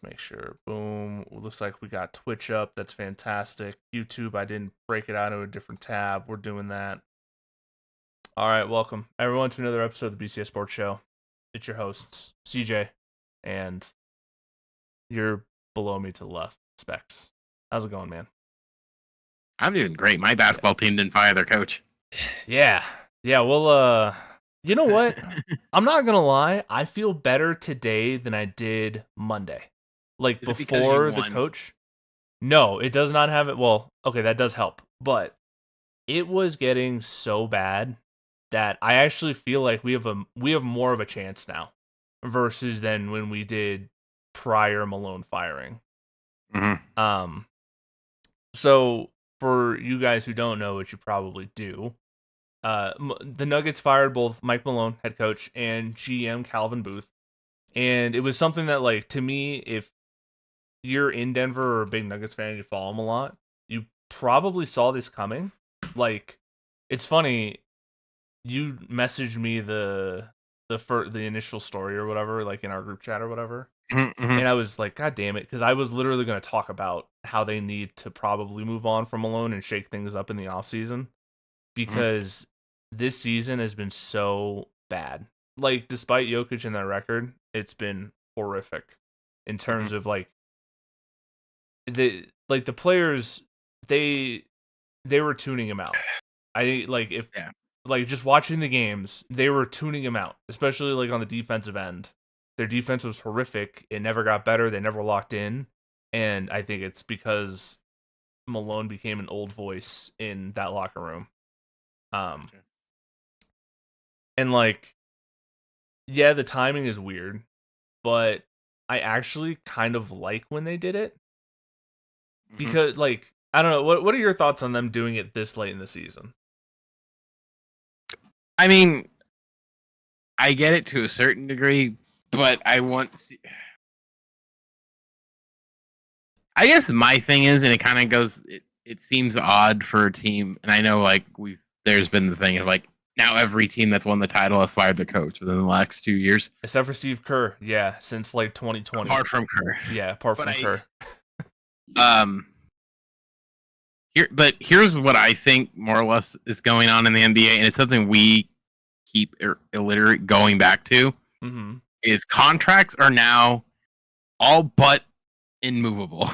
make sure. Boom. Looks like we got Twitch up. That's fantastic. YouTube, I didn't break it out into a different tab. We're doing that. All right, welcome everyone to another episode of the BCS Sports Show. It's your hosts, CJ, and you're below me to the left, Spects. How's it going, man? I'm doing great. My basketball team didn't fire their coach. Yeah. Well, you know what? I'm not gonna lie. I feel better today than I did Monday. Like Is it because before you the won? coach. No, it does not have it. Well, okay, that does help, but it was getting so bad that I actually feel like we have more of a chance now versus than when we did prior Malone firing. Mm-hmm. So for you guys who don't know, which you probably do, the Nuggets fired both Mike Malone, head coach, and GM Calvin Booth, and it was something that, like, to me, if you're in Denver or a big Nuggets fan, you follow them a lot, you probably saw this coming. Like, it's funny, you messaged me the initial story or whatever, like in our group chat or whatever, Mm-hmm. and I was like, God damn it, because I was literally going to talk about how they need to probably move on from Malone and shake things up in the offseason, because this season has been so bad. Like, despite Jokic and that record, it's been horrific in terms of like the players, they were tuning him out. I like if like just watching the games, they were tuning him out, especially like on the defensive end. Their defense was horrific. It never got better. They never locked in, and I think it's because Malone became an old voice in that locker room. And like, yeah, the timing is weird, but I actually kind of like when they did it because, like, I don't know. What are your thoughts on them doing it this late in the season? I mean, I get it to a certain degree, but I want to see. I guess my thing is, and it kind of goes. It seems odd for a team, and I know like there's been the thing of like now every team that's won the title has fired their coach within the last 2 years, except for Steve Kerr. Yeah, since like 2020. Apart from Kerr. Yeah, apart from Kerr. Here's what I think more or less is going on in the NBA, and it's something we keep illiterate going back to. Mm-hmm. Is contracts are now all but immovable.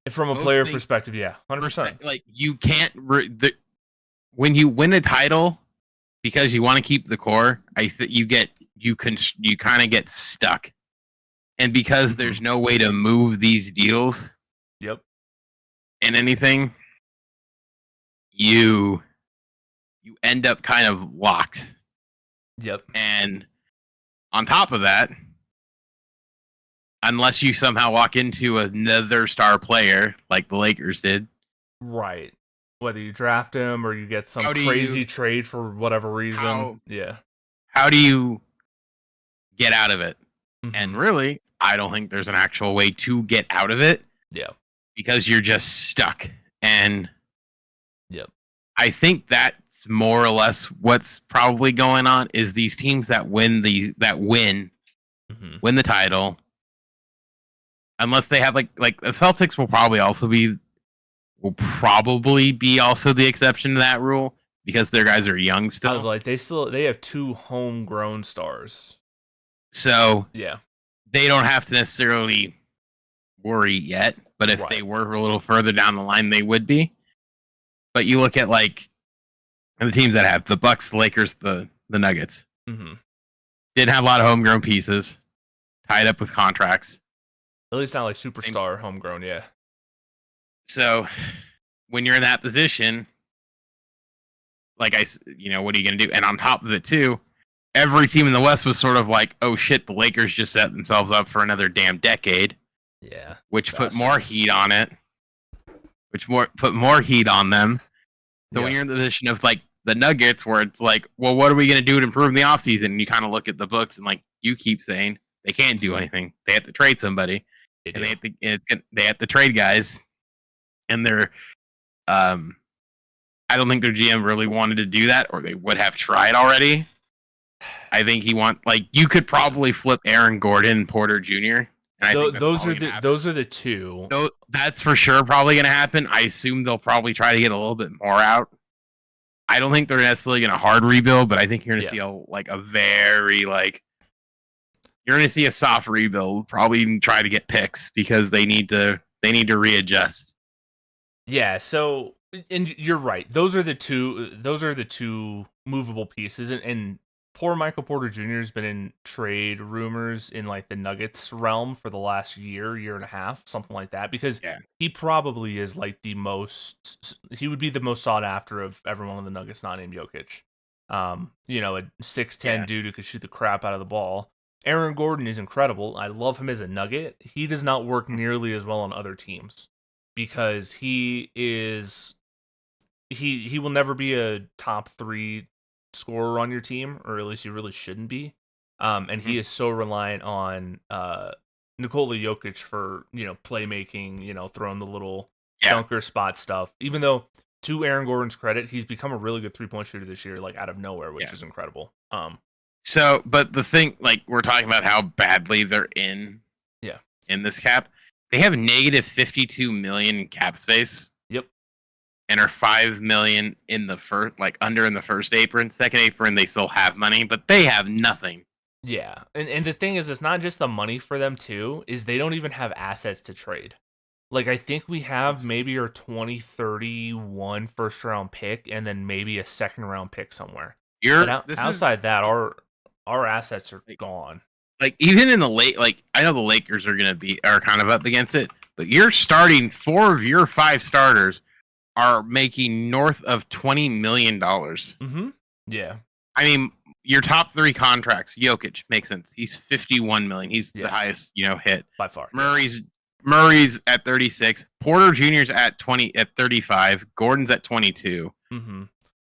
From a player perspective, yeah, 100%. Like you can't when you win a title because you want to keep the core. I think you kind of get stuck, and because there's no way to move these deals. Yep. In anything, you end up kind of locked. Yep. And on top of that, unless you somehow walk into another star player like the Lakers did. Right. Whether you draft him or you get some crazy trade for whatever reason. How do you get out of it? Mm-hmm. And really, I don't think there's an actual way to get out of it. Yeah. Because you're just stuck. And I think that's more or less what's probably going on is these teams that win the title, unless they have like the Celtics will probably be also the exception to that rule because their guys are young still. I was like, they have 2 homegrown stars. So yeah, they don't have to necessarily worry yet. But if they were a little further down the line, they would be. But you look at like the teams that have the Bucks, the Lakers, the Nuggets. Mm-hmm. Didn't have a lot of homegrown pieces, tied up with contracts. At least not like superstar homegrown, yeah. So when you're in that position, like what are you going to do? And on top of it too, every team in the West was sort of like, oh shit, the Lakers just set themselves up for another damn decade. Yeah. Which put more heat on it. Put more heat on them. So when you're in the position of like the Nuggets where it's like, well, what are we going to do to improve in the offseason? And you kind of look at the books and like you keep saying they can't do anything. They have to trade somebody. They have to trade guys. And they're I don't think their GM really wanted to do that, or they would have tried already. I think you could probably flip Aaron Gordon and Porter Jr. And I think those are the two. That's for sure probably going to happen. I assume they'll probably try to get a little bit more out. I don't think they're necessarily going to hard rebuild, but I think you're going to see a very you're going to see a soft rebuild. Probably even try to get picks because they need to readjust. Yeah. So, and you're right. Those are the two movable pieces, and poor Michael Porter Jr. has been in trade rumors in like the Nuggets realm for the last year and a half, something like that, because he probably is like he would be the most sought after of everyone in the Nuggets not named Jokic. A 6'10" dude who could shoot the crap out of the ball. Aaron Gordon is incredible. I love him as a Nugget. He does not work nearly as well on other teams because he will never be a top 3 scorer on your team, or at least you really shouldn't be. And he is so reliant on Nikola Jokic for playmaking, throwing the little dunker spot stuff. Even though, to Aaron Gordon's credit, he's become a really good 3-point shooter this year, like out of nowhere, which is incredible. So, but the thing, like we're talking about how badly they're in this cap, they have negative $52 million in cap space. Yep. And are $5 million in the first, under in the first apron. Second apron, they still have money, but they have nothing. Yeah, and the thing is, it's not just the money for them too. Is they don't even have assets to trade. Like, I think we have maybe our 2031 first round pick, and then maybe a second round pick somewhere. Outside that, our assets are gone. Like, even in the late, I know the Lakers are kind of up against it, but you're starting 4 of your 5 starters are making north of $20 million. Mm-hmm. Yeah. I mean, your top 3 contracts, Jokic, makes sense. He's $51 million. He's the highest, hit. By far. Murray's at 36. Porter Jr.'s at 35. Gordon's at 22. Mm-hmm.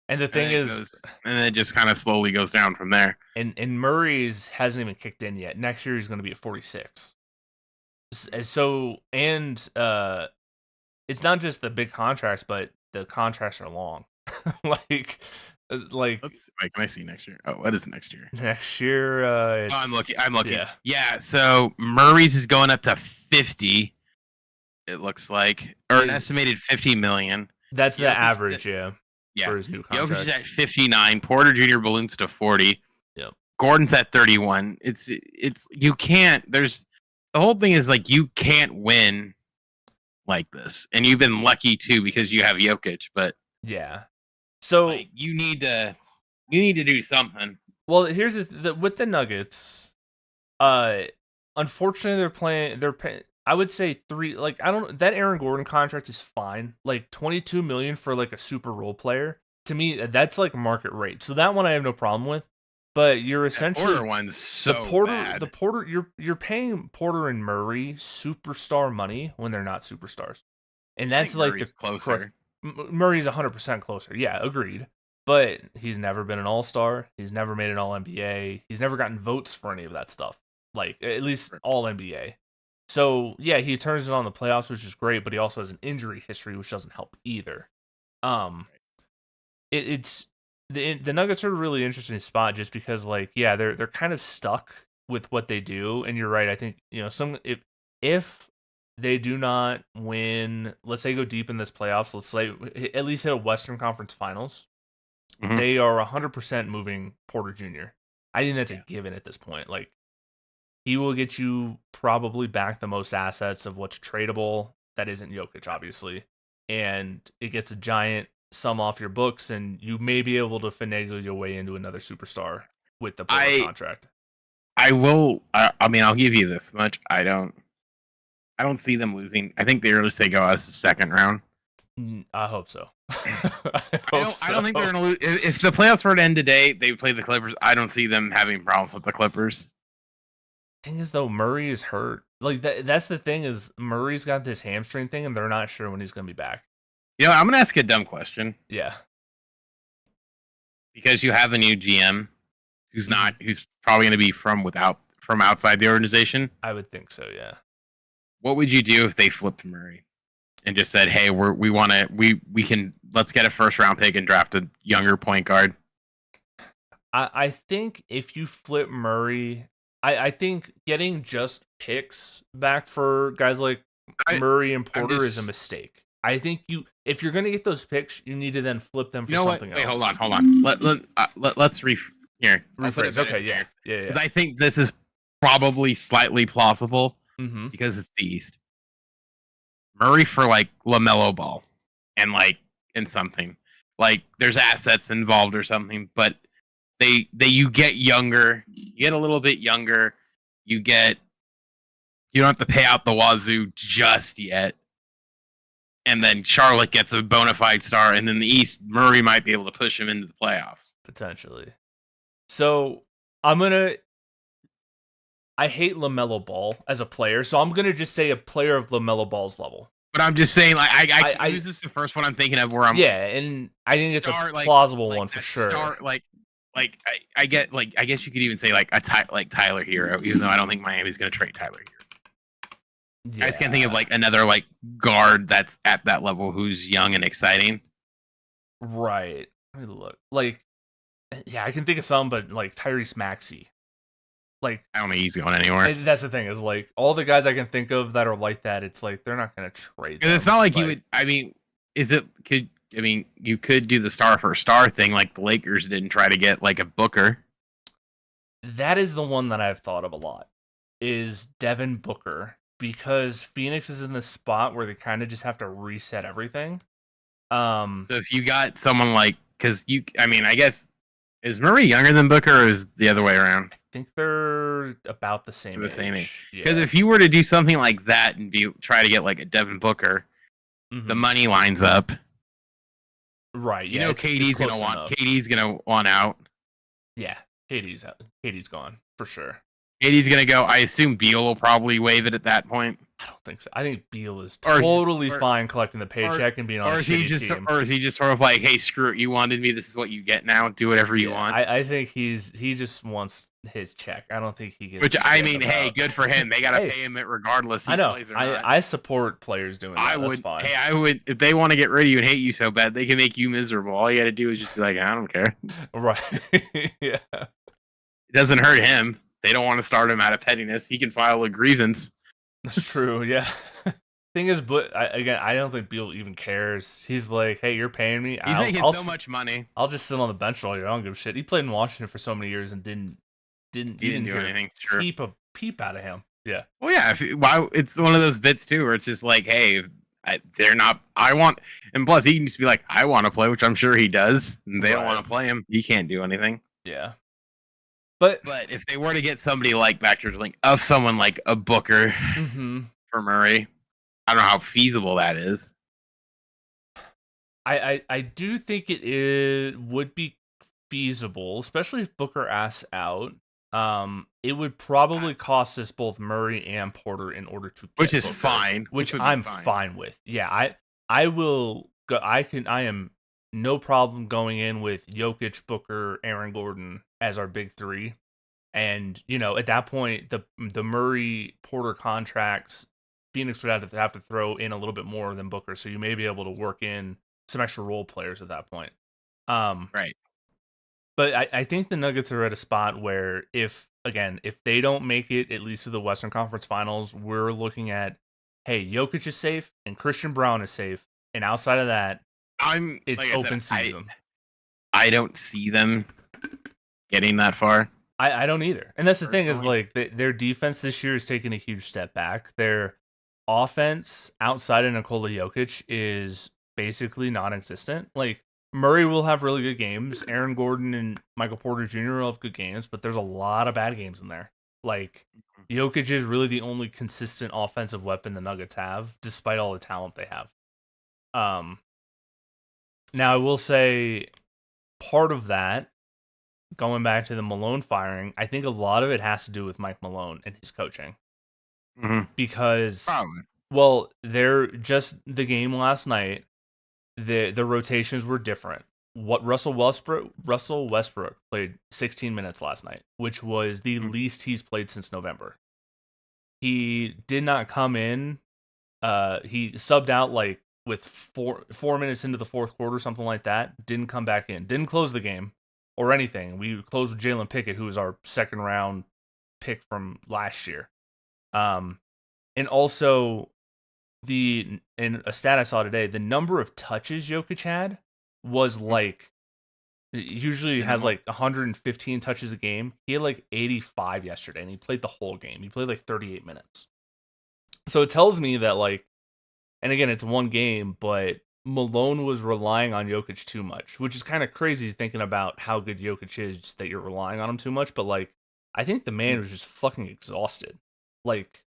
And the thing is... and then it just kind of slowly goes down from there. And Murray's hasn't even kicked in yet. Next year, he's going to be at 46. So, and... it's not just the big contracts, but the contracts are long. Wait, can I see next year? Oh, what is next year? Next year, I'm looking. Yeah. So Murray's is going up to 50. It looks like, or an estimated 50 million. That's the average, for his new contract. Jokic's at 59. Porter Jr. balloons to 40. Yep. Gordon's at 31. It's you can't. The whole thing is you can't win like this, and you've been lucky too because you have Jokic, but so you need to do something. Well, here's with the Nuggets, unfortunately they're paying, I would say 3, that Aaron Gordon contract is fine, $22 million for a super role player. To me, that's market rate, so that one I have no problem with. But you're essentially Porter one's so bad. The Porter, you're paying Porter and Murray superstar money when they're not superstars, and that's Murray's closer. Murray's 100% closer. Yeah, agreed. But he's never been an All-Star. He's never made an All-NBA. He's never gotten votes for any of that stuff. At least All-NBA. So yeah, he turns it on the playoffs, which is great. But he also has an injury history, which doesn't help either. The Nuggets are a really interesting spot just because, they're kind of stuck with what they do. And you're right. I think, if they do not win, let's say go deep in this playoffs, let's say at least hit a Western Conference Finals, they are 100% moving Porter Jr. I think that's a given at this point. He will get you probably back the most assets of what's tradable. That isn't Jokic, obviously. And it gets a giant sum off your books, and you may be able to finagle your way into another superstar with the contract. I'll give you this much. I don't see them losing. I think they realistically go as the second round. I hope so. I don't think they're going to lose. If the playoffs were to end today, they play the Clippers. I don't see them having problems with the Clippers. Thing is, though, Murray is hurt. That's the thing is Murray's got this hamstring thing, and they're not sure when he's going to be back. I'm going to ask a dumb question. Yeah. Because you have a new GM who's probably going to be from outside the organization. I would think so, yeah. What would you do if they flipped Murray and just said, "Hey, let's get a first round pick and draft a younger point guard"? I think if you flip Murray, I think getting just picks back for guys like I, Murray and I'm Porter is a just, mistake. I think if you're gonna get those picks, you need to then flip them you for know what? something Wait, else. hold on. Let's here. I'll put it Rephrase. better Okay, than yeah, yours yeah, because yeah. I think this is probably slightly plausible Mm-hmm. because it's the East. Murray for like LaMelo Ball and something like there's assets involved or something, but you get younger, you get a little bit younger, you don't have to pay out the wazoo just yet. And then Charlotte gets a bona fide star, and in the East, Murray might be able to push him into the playoffs. Potentially. So I hate LaMelo Ball as a player, so I'm gonna just say a player of LaMelo Ball's level. But I'm just saying, like, I this is the first one I'm thinking of where I'm and I think it's a like plausible one for sure. I get I guess you could even say like Tyler Hero, even though I don't think Miami's gonna trade Tyler Hero. Yeah. I just can't think of like another like guard that's at that level who's young and exciting. Right. Let me look. Like, yeah, I can think of some, but like Tyrese Maxey. Like, I don't think he's going anywhere. That's the thing is like all the guys I can think of that are like that. It's like they're not gonna trade. It's not like you would. I mean, you could do the star for star thing like the Lakers didn't try to get like a Booker. That is the one that I've thought of a lot. Is Devin Booker, because Phoenix is in this spot where they kind of just have to reset everything. So if you got someone like, I guess, is Murray younger than Booker or is the other way around? I think they're about the same age. Same age. Because if you were to do something like that and try to get like a Devin Booker, the money lines up. Right. You know, KD's gonna want out. Yeah, KD's out. KD's gone for sure. KD's gonna go. I assume Beal will probably waive it at that point. I don't think so. I think Beal is totally fine collecting the paycheck and being on a shitty team. Or is he just sort of like, hey, screw it, you wanted me, this is what you get now, do whatever you want. I think he just wants his check. I don't think he gets. Which I mean, hey, good for him. They gotta pay him it regardless. I know. I support players doing that. That's fine. Hey, I would if they want to get rid of you and hate you so bad, they can make you miserable. All you got to do is just be like, I don't care. Right. Yeah. It doesn't hurt him. They don't want to start him out of pettiness. He can file a grievance. That's true. Yeah. Thing is, but I don't think Beal even cares. He's like, hey, you're paying me. He's making so much money. I'll just sit on the bench all year. I don't give a shit. He played in Washington for so many years and didn't do anything. Sure. Keep a peep out of him. Yeah. Well, yeah. It's one of those bits too, where it's just like, hey, they're not. And plus, he can just be like, I want to play, which I'm sure he does. And they don't want to play him. He can't do anything. Yeah. But if they were to get somebody like of someone like a Booker for Murray, I don't know how feasible that is. I do think it would be feasible, especially if Booker asks out. It would probably cost us both Murray and Porter in order to get which is Booker, fine. Which I'm fine with. Yeah, I will go. I am no problem going in with Jokic, Booker, Aaron Gordon as our big three. And, at that point, the Murray Porter contracts, Phoenix would have to throw in a little bit more than Booker. So you may be able to work in some extra role players at that point. Right. But I think the Nuggets are at a spot where if they don't make it at least to the Western Conference Finals, we're looking at, hey, Jokic is safe and Christian Braun is safe. And outside of that, it's open season. I don't see them getting that far. I don't either. And that's the thing is like their defense this year is taking a huge step back. Their offense outside of Nikola Jokic is basically non-existent. Like Murray will have really good games. Aaron Gordon and Michael Porter Jr. will have good games, but there's a lot of bad games in there. Like Jokic is really the only consistent offensive weapon the Nuggets have, despite all the talent they have. Now I will say part of that, going back to the Malone firing, I think a lot of it has to do with Mike Malone and his coaching. Because, the game last night, the rotations were different. What Russell Westbrook played 16 minutes last night, which was the least he's played since November. He did not come in. He subbed out like with 4 minutes into the fourth quarter, something like that. Didn't come back in. Didn't close the game or anything. We closed with Jalen Pickett, who was our second round pick from last year. And also in a stat I saw today, the number of touches Jokic had was like usually has like 115 touches a game. He had like 85 yesterday, and he played the whole game. He played like 38 minutes. So it tells me that like, and again, it's one game, but Malone was relying on Jokic too much, which is kind of crazy thinking about how good Jokic is that you're relying on him too much. But like, I think the man was just fucking exhausted. Like,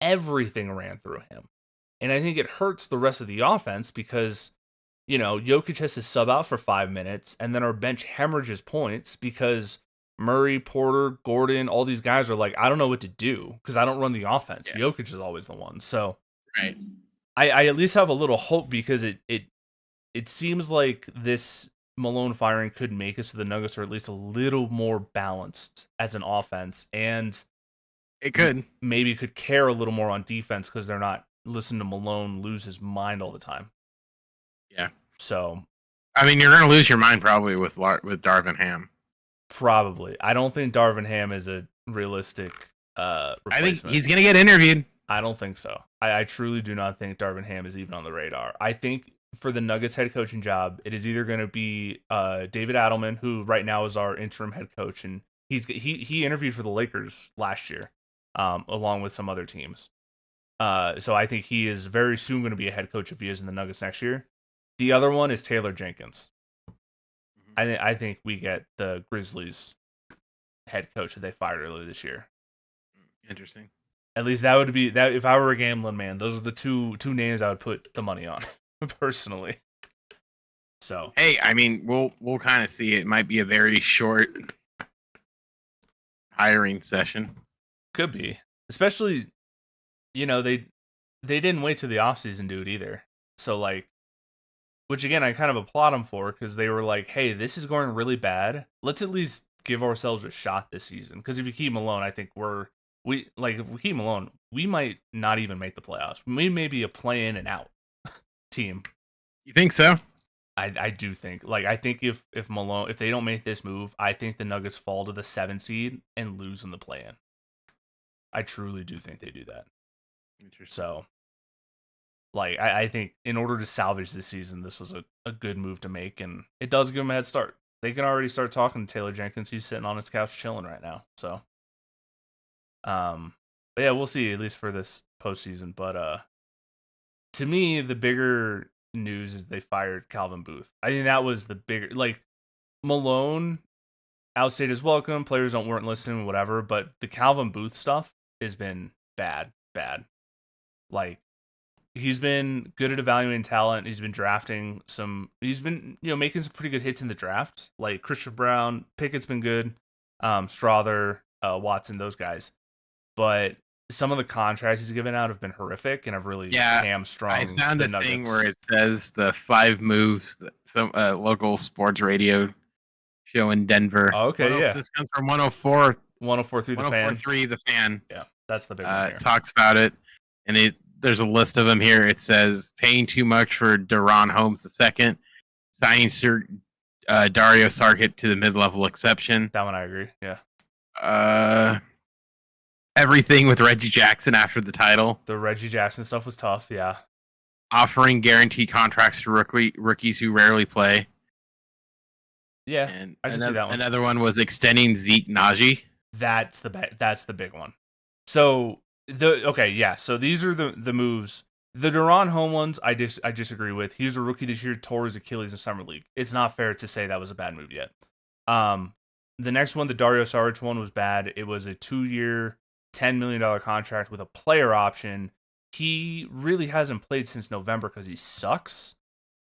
everything ran through him. And I think it hurts the rest of the offense because, you know, Jokic has to sub out for 5 minutes, and then our bench hemorrhages points because Murray, Porter, Gordon, all these guys are like, I don't know what to do because I don't run the offense. Yeah. Jokic is always the one. So right. I at least have a little hope because it seems like this Malone firing could make us to the Nuggets are at least a little more balanced as an offense, and it could maybe care a little more on defense because they're not listening to Malone lose his mind all the time. Yeah. So, I mean, you're going to lose your mind probably with Darvin Ham. Probably. I don't think Darvin Ham is a realistic replacement. I think he's going to get interviewed. I don't think so. I truly do not think Darvin Ham is even on the radar. I think for the Nuggets head coaching job, it is either going to be David Adelman, who right now is our interim head coach, and he interviewed for the Lakers last year, along with some other teams. So I think he is very soon going to be a head coach if he is in the Nuggets next year. The other one is Taylor Jenkins. I think we get the Grizzlies head coach that they fired earlier this year. Interesting. At least that would be that. If I were a gambling man, those are the two names I would put the money on personally. So hey, I mean, we'll kind of see. It might be a very short hiring session. Could be, especially, you know, they didn't wait till the offseason to do it either. So like, which again I kind of applaud them for because they were like, hey, this is going really bad. Let's at least give ourselves a shot this season. Because if you keep him alone, I think if we keep him alone, we might not even make the playoffs. We may be a play in and out team. You think so? I do think. Like, I think if Malone, if they don't make this move, I think the Nuggets fall to the 7th seed and lose in the play-in. I truly do think they do that. Interesting. So, like, I think in order to salvage this season, this was a good move to make, and it does give them a head start. They can already start talking to Taylor Jenkins. He's sitting on his couch chilling right now. So, but yeah, we'll see, at least for this postseason. But to me, the bigger news is they fired Calvin Booth. I think that was the bigger, like, Malone outstayed his welcome. Players weren't listening, whatever. But the Calvin Booth stuff has been bad. Like, he's been good at evaluating talent. He's been drafting some. He's been, making some pretty good hits in the draft. Like Christian Brown, Pickett's been good. Strother, Watson, those guys. But some of the contracts he's given out have been horrific and have really hamstrung. I found a thing where it says the 5 moves that some local sports radio show in Denver. Oh, okay, yeah. This comes from 104. 104.3 the fan. 104.3 the fan. Yeah, that's the big one here. Talks about it, and there's a list of them here. It says paying too much for Deron Holmes II, signing Sir Dario Saric to the mid-level exception. That one I agree. Yeah. Everything with Reggie Jackson after the title. The Reggie Jackson stuff was tough, yeah. Offering guaranteed contracts to rookies who rarely play. Yeah, and I can see that one. Another one was extending Zeke Naji. That's the big one. So so these are the moves. The Deron Holmes ones, I disagree with. He was a rookie this year, tore his Achilles in Summer League. It's not fair to say that was a bad move yet. The next one, the Dario Saric one, was bad. It was a 2-year, $10 million contract with a player option. He really hasn't played since November because he sucks,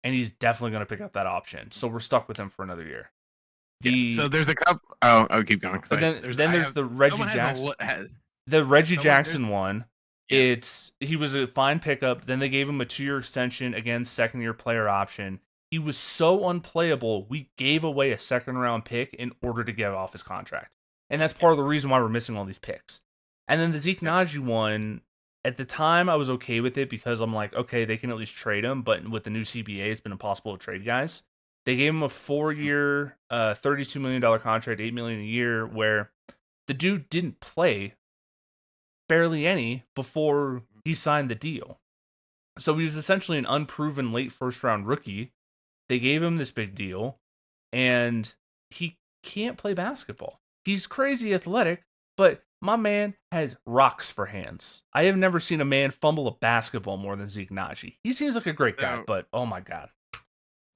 and he's definitely going to pick up that option. So we're stuck with him for another year. So there's a couple. Oh, keep going. Then there's the Reggie Jackson. The Reggie Jackson one. Yeah. He was a fine pickup. Then they gave him a 2-year extension, again, 2nd-year player option. He was so unplayable, we gave away a 2nd-round pick in order to get off his contract. And that's part of the reason why we're missing all these picks. And then the Zeke Naji one, at the time, I was okay with it because I'm like, okay, they can at least trade him. But with the new CBA, it's been impossible to trade guys. They gave him a 4-year, $32 million contract, $8 million a year, where The dude didn't play barely any before he signed the deal. So he was essentially an unproven late first round rookie. They gave him this big deal, and he can't play basketball. He's crazy athletic, but my man has rocks for hands. I have never seen a man fumble a basketball more than Zeke Naji. He seems like a great guy, but oh my god.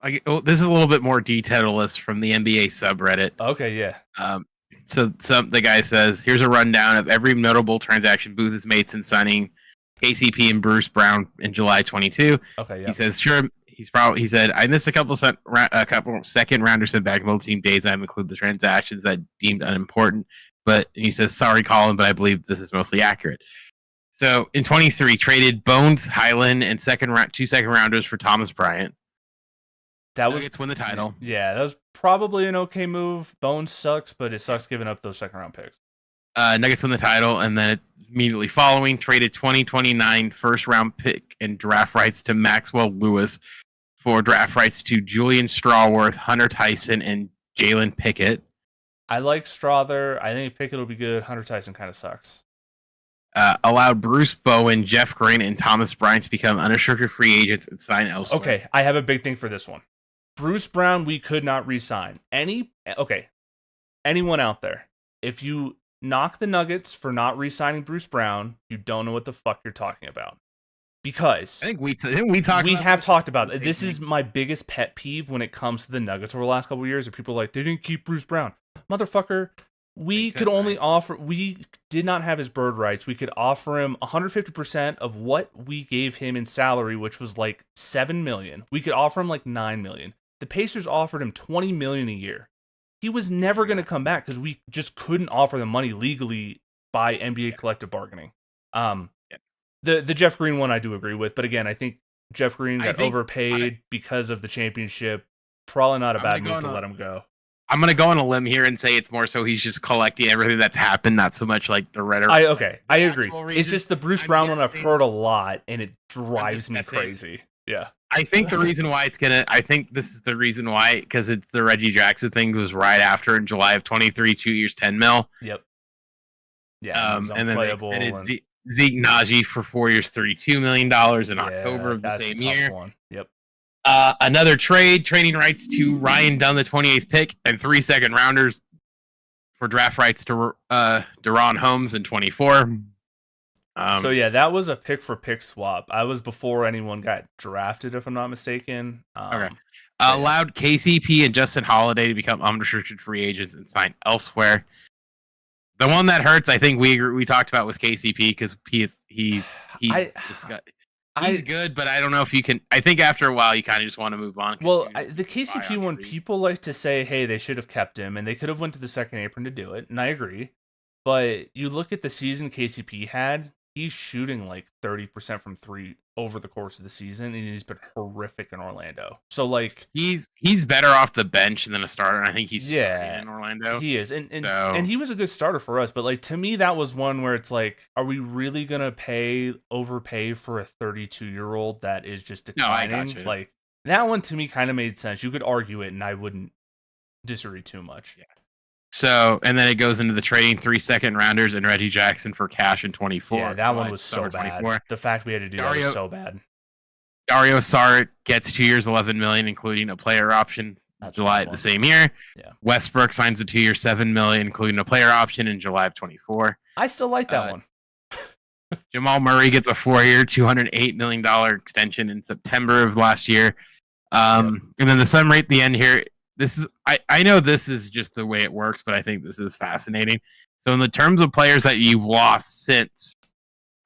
This is a little bit more detailed list from the NBA subreddit. Okay, yeah. So the guy says, here's a rundown of every notable transaction Booth has made since signing KCP and Bruce Brown in July 22. Okay, yeah. He says, sure. He said, I missed a couple second rounders and back team days. I include the transactions that deemed unimportant. But he says, sorry, Colin, but I believe this is mostly accurate. So in 23, traded Bones, Highland, and two second rounders for Thomas Bryant. Nuggets win the title. Yeah, that was probably an okay move. Bones sucks, but it sucks giving up those second round picks. Nuggets win the title, and then immediately following, traded 2029 first round pick and draft rights to Maxwell Lewis for draft rights to Julian Strawworth, Hunter Tyson, and Jalen Pickett. I like Straw there. I think Pickett will be good. Hunter Tyson kind of sucks. Allowed Bruce Bowen, Jeff Green, and Thomas Bryant to become unrestricted free agents and sign elsewhere. Okay, I have a big thing for this one. Bruce Brown, we could not re-sign. Anyone out there, if you knock the Nuggets for not re-signing Bruce Brown, you don't know what the fuck you're talking about. Because I think we have talked about it. This is my biggest pet peeve when it comes to the Nuggets over the last couple of years. Where people are like, they didn't keep Bruce Brown. Motherfucker, we did not have his bird rights. We could offer him 150% of what we gave him in salary, which was like $7 million. We could offer him like $9 million. The Pacers offered him $20 million a year. He was never going to come back because we just couldn't offer the money legally by NBA collective bargaining. The Jeff Green one I do agree with, but again, I think Jeff Green got overpaid because of the championship. Probably not a bad move to let him go. I'm going to go on a limb here and say it's more so he's just collecting everything that's happened, not so much like the rhetoric. I agree. It's just the Bruce Brown one I've heard a lot, and it drives me crazy. Yeah. I think the reason why this is the reason why, because it's the Reggie Jackson thing was right after in July of 23, 2 years, 10 mil. Yep. Yeah. And then they extended Zeke Naji for 4 years, $32 million in October of the same year. One. Yep. Another trading rights to Ryan Dunn, the 28th pick, and 3 second rounders for draft rights to Deron Holmes in 24. So yeah, that was a pick for pick swap. I was before anyone got drafted, if I'm not mistaken. Okay. Allowed KCP and Justin Holiday to become unrestricted free agents and sign elsewhere. The one that hurts, I think we talked about, was KCP because he's good, but I don't know if you can. I think after a while you kind of just want to move on. Well, the KCP one, people like to say, hey, they should have kept him, and they could have went to the second apron to do it, and I agree. But you look at the season KCP had, he's shooting like 30% from three over the course of the season, and he's been horrific in Orlando. So like he's better off the bench than a starter. I think he's starting in Orlando. He is, and he was a good starter for us. But like to me, that was one where it's like, are we really gonna overpay for a 32-year-old that is just declining? No, I got you. Like that one to me kind of made sense. You could argue it, and I wouldn't disagree too much. Yeah. So, and then it goes into the trading 3 second rounders and Reggie Jackson for cash in 24. Yeah, that one was so bad. 24. The fact we had to do that was so bad. Dario Saric gets 2 years, $11 million, including a player option. July the same year. Yeah. Westbrook signs a 2 year, $7 million, including a player option in July of 24. I still like that one. Jamal Murray gets a 4 year, $208 million extension in September of last year. And then the summary at the end here. This is I know this is just the way it works, but I think this is fascinating. So in the terms of players that you've lost since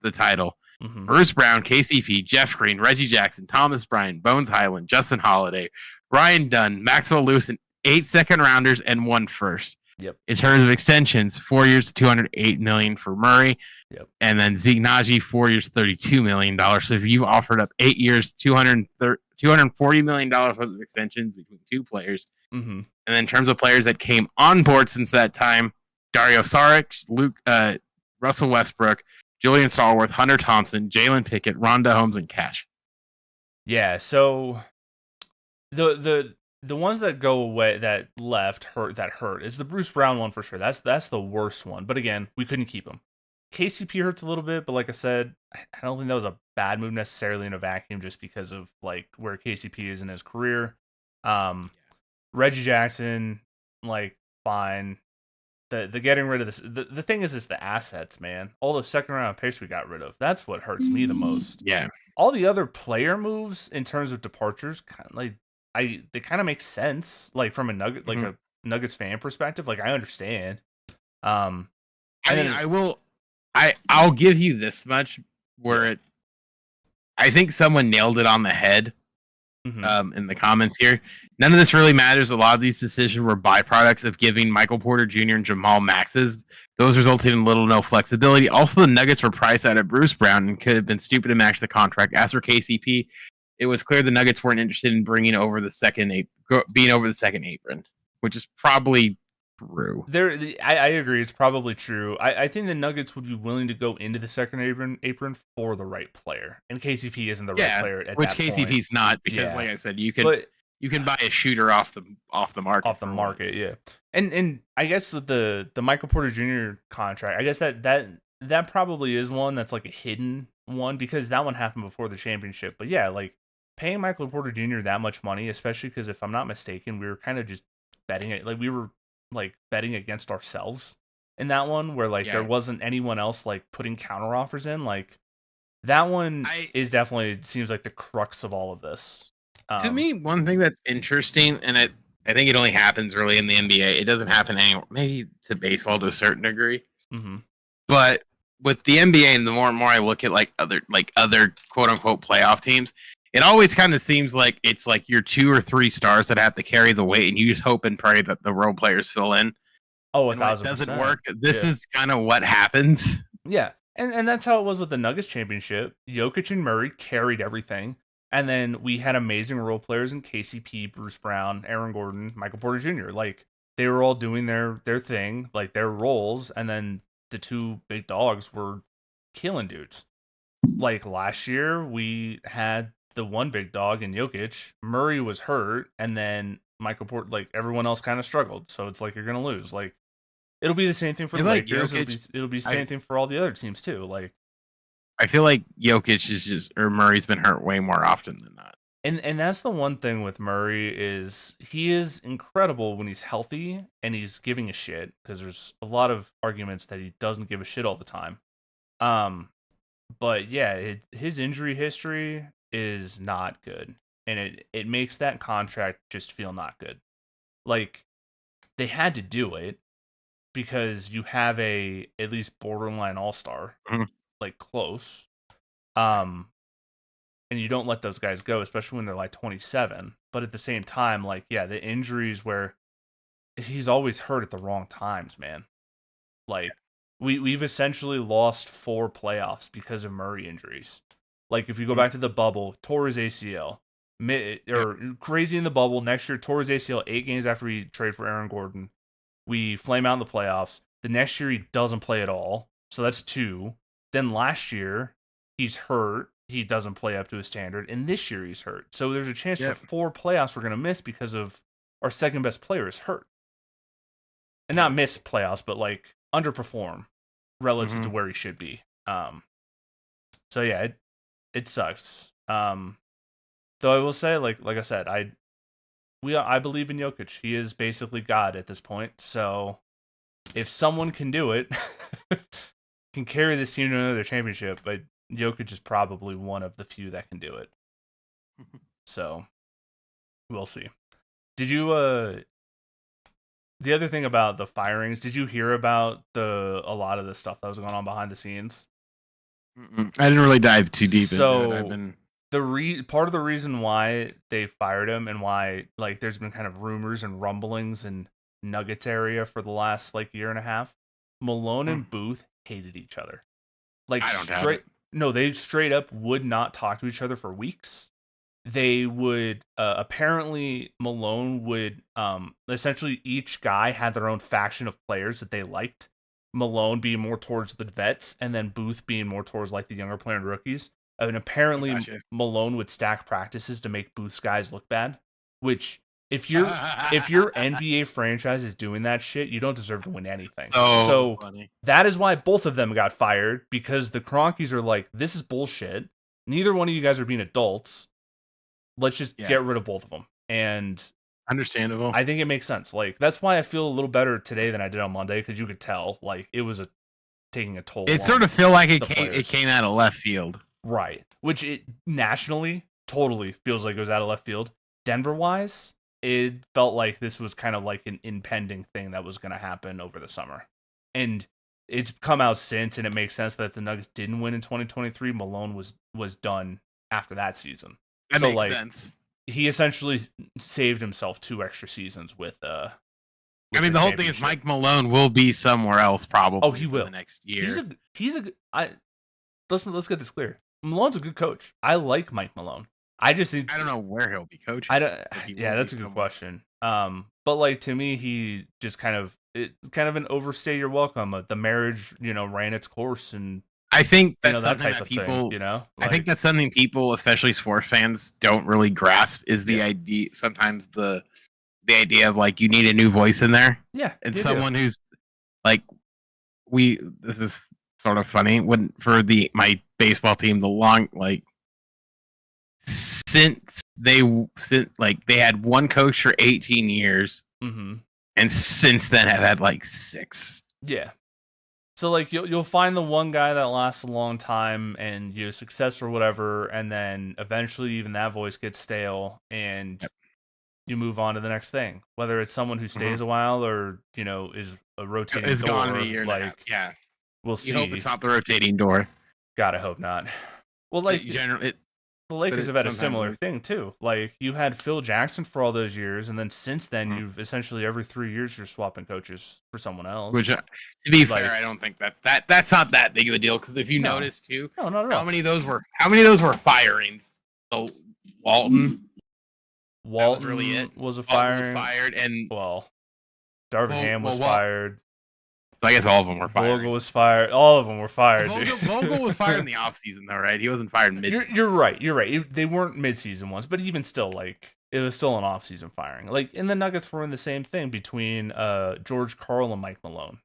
the title, Bruce Brown, KCP, Jeff Green, Reggie Jackson, Thomas Bryant, Bones Highland, Justin Holiday, Ryan Dunn, Maxwell Lewis, and 8 second rounders and 1 first. Yep. In terms of extensions, 4 years, $208 million for Murray. Yep. And then Zeke Naji, 4 years, $32 million. So if you've offered up 8 years, $240 million worth of extensions between 2 players. And then in terms of players that came on board since that time, Dario Saric, Russell Westbrook, Julian Stallworth, Hunter Thompson, Jalen Pickett, Rhonda Holmes, and Cash. Yeah, so the the ones that go away that left hurt is the Bruce Brown one for sure. That's the worst one. But again, we couldn't keep him. KCP hurts a little bit, but like I said, I don't think that was a bad move necessarily in a vacuum, just because of like where KCP is in his career. Reggie Jackson, like, fine. The getting rid of this. The thing is the assets, man. All the second round picks we got rid of. That's what hurts me the most. Yeah. All the other player moves in terms of departures, kind of like they kind of make sense. Like from a Nugget, like a Nuggets fan perspective, like I understand. I mean, I'll give you this much where I think someone nailed it on the head. In the comments here. None of this really matters. A lot of these decisions were byproducts of giving Michael Porter Jr. and Jamal maxes. Those resulted in little to no flexibility. Also, the Nuggets were priced out of Bruce Brown and could have been stupid to match the contract. As for KCP, it was clear the Nuggets weren't interested in being over the second apron, which is probably true. I agree. It's probably true. I think the Nuggets would be willing to go into the second apron for the right player, and KCP isn't the right player at which that KCP's point. not, because like I said, you can buy a shooter off the market. Yeah. And I guess with the Michael Porter Jr. contract, I guess that probably is one that's like a hidden one, because that one happened before the championship. But yeah, like paying Michael Porter Jr. that much money, especially because if I'm not mistaken, we were kind of just betting it, like we were like betting against ourselves in that one, where like there wasn't anyone else like putting counter offers in. Like that one is definitely seems like the crux of all of this. To me, one thing that's interesting, and I think it only happens really in the NBA. It doesn't happen anywhere, maybe to baseball to a certain degree. But with the NBA, and the more and more I look at like other quote unquote playoff teams, it always kind of seems like it's like your 2 or 3 stars that have to carry the weight, and you just hope and pray that the role players fill in. Oh, 1,000%. When it doesn't work, this is kind of what happens. Yeah, and that's how it was with the Nuggets championship. Jokic and Murray carried everything, and then we had amazing role players in KCP, Bruce Brown, Aaron Gordon, Michael Porter Jr. Like they were all doing their thing, like their roles, and then the 2 big dogs were killing dudes. Like last year, we had the 1 big dog in Jokic. Murray was hurt, and then Michael Porter, like everyone else kind of struggled. So it's like you're gonna lose. Like it'll be the same thing for the Lakers. It'll be the same thing for all the other teams too. Like I feel like Jokic or Murray's been hurt way more often than not. And that's the one thing with Murray is he is incredible when he's healthy and he's giving a shit, because there's a lot of arguments that he doesn't give a shit all the time. But yeah, his injury history is not good, and it makes that contract just feel not good. Like they had to do it because you have a at least borderline all-star, like close. And you don't let those guys go, especially when they're like 27. But at the same time, like, yeah, the injuries where he's always hurt at the wrong times, man. Like we've essentially lost 4 playoffs because of Murray injuries. Like if you go back to the bubble, tore his ACL, or crazy in the bubble. Next year, tore his ACL 8 games after we trade for Aaron Gordon. We flame out in the playoffs. The next year, he doesn't play at all. So that's 2. Then last year, he's hurt. He doesn't play up to his standard. And this year, he's hurt. So there's a chance for 4 playoffs we're going to miss because of our second best player is hurt. And not miss playoffs, but like underperform relative to where he should be. So yeah, it sucks. Though I will say, like I said, I believe in Jokic. He is basically God at this point. So if someone can do it, can carry this team to another championship, but Jokic is probably one of the few that can do it. So we'll see. Did you the other thing about the firings, did you hear about a lot of the stuff that was going on behind the scenes? I didn't really dive too deep into it. I've been part of the reason why they fired him, and why like there's been kind of rumors and rumblings in Nuggets area for the last like year and a half. Malone and Booth hated each other. Like they straight up would not talk to each other for weeks. They would apparently Malone would essentially each guy had their own faction of players that they liked. Malone being more towards the vets, and then Booth being more towards like the younger player and rookies. And apparently Malone would stack practices to make Booth's guys look bad, which if your NBA franchise is doing that shit, you don't deserve to win anything. So funny. That is why both of them got fired, because the Kroenkes are like, this is bullshit. Neither one of you guys are being adults. Let's just get rid of both of them. And understandable. I think it makes sense. Like, that's why I feel a little better today than I did on Monday, because you could tell, like, it was taking a toll. It sort of feel like it came out of left field. Right. Which it nationally totally feels like it was out of left field. Denver-wise, it felt like this was kind of like an impending thing that was going to happen over the summer. And it's come out since, and it makes sense that the Nuggets didn't win in 2023. Malone was done after that season. That makes sense. He essentially saved himself 2 extra seasons with I mean, the whole thing is Mike Malone will be somewhere else probably. Oh, he will the next year. Let's get this clear. Malone's a good coach. I like Mike Malone. I just think I don't know where he'll be coaching. Yeah, that's a good question. But like, to me, he just kind of an overstay your welcome. The marriage, ran its course, and I think that's that type type of people, thing, like, I think that's something people, especially sports fans, don't really grasp is the idea. Sometimes the idea of like you need a new voice in there. Yeah, and someone who's like this is sort of funny for my baseball team, since they had one coach for 18 years, and since then have had like 6. Yeah. So like you'll find the one guy that lasts a long time and success or whatever, and then eventually even that voice gets stale, and you move on to the next thing. Whether it's someone who stays a while or is a rotating door. Gone a year like yeah, we'll see. You hope it's not the rotating door. God, I hope not. Well, like the Lakers have had a similar thing too. Like you had Phil Jackson for all those years, and then since then you've essentially every 3 years you're swapping coaches for someone else. Which, to be fair, I don't think that's not that big of a deal, because if you notice too, not at all. How many of those were firings? So Walton was really it. Was a firing. Was fired, and Darvin Ham was fired. So I guess all of them were fired. Vogel was fired. All of them were fired. Vogel was fired in the offseason, though, right? He wasn't fired mid-season. You're right. They weren't mid-season ones, but even still, like, it was still an off-season firing. Like, and the Nuggets were in the same thing between George Karl and Mike Malone.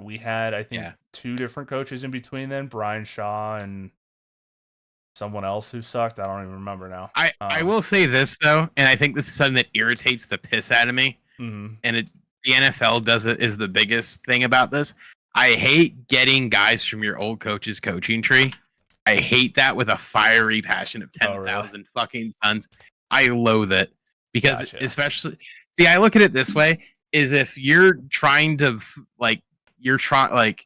We had, I think, 2 different coaches in between then, Brian Shaw and someone else who sucked. I don't even remember now. I will say this, though, and I think this is something that irritates the piss out of me, and the NFL is the biggest thing about this. I hate getting guys from your old coach's coaching tree. I hate that with a fiery passion of 10,000 fucking suns. I loathe it because especially, I look at it this way: is if you're trying to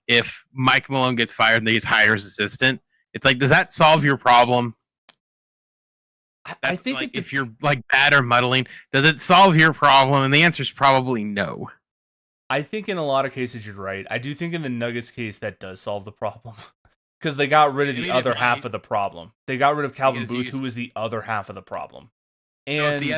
if Mike Malone gets fired and they just hire his assistant, it's like, does that solve your problem? I think like, if you're like bad or muddling, does it solve your problem? And the answer is probably no. I think in a lot of cases you're right. I do think in the Nuggets case that does solve the problem, because they got rid of the other half of the problem. They got rid of Calvin Booth, who was the other half of the problem. And the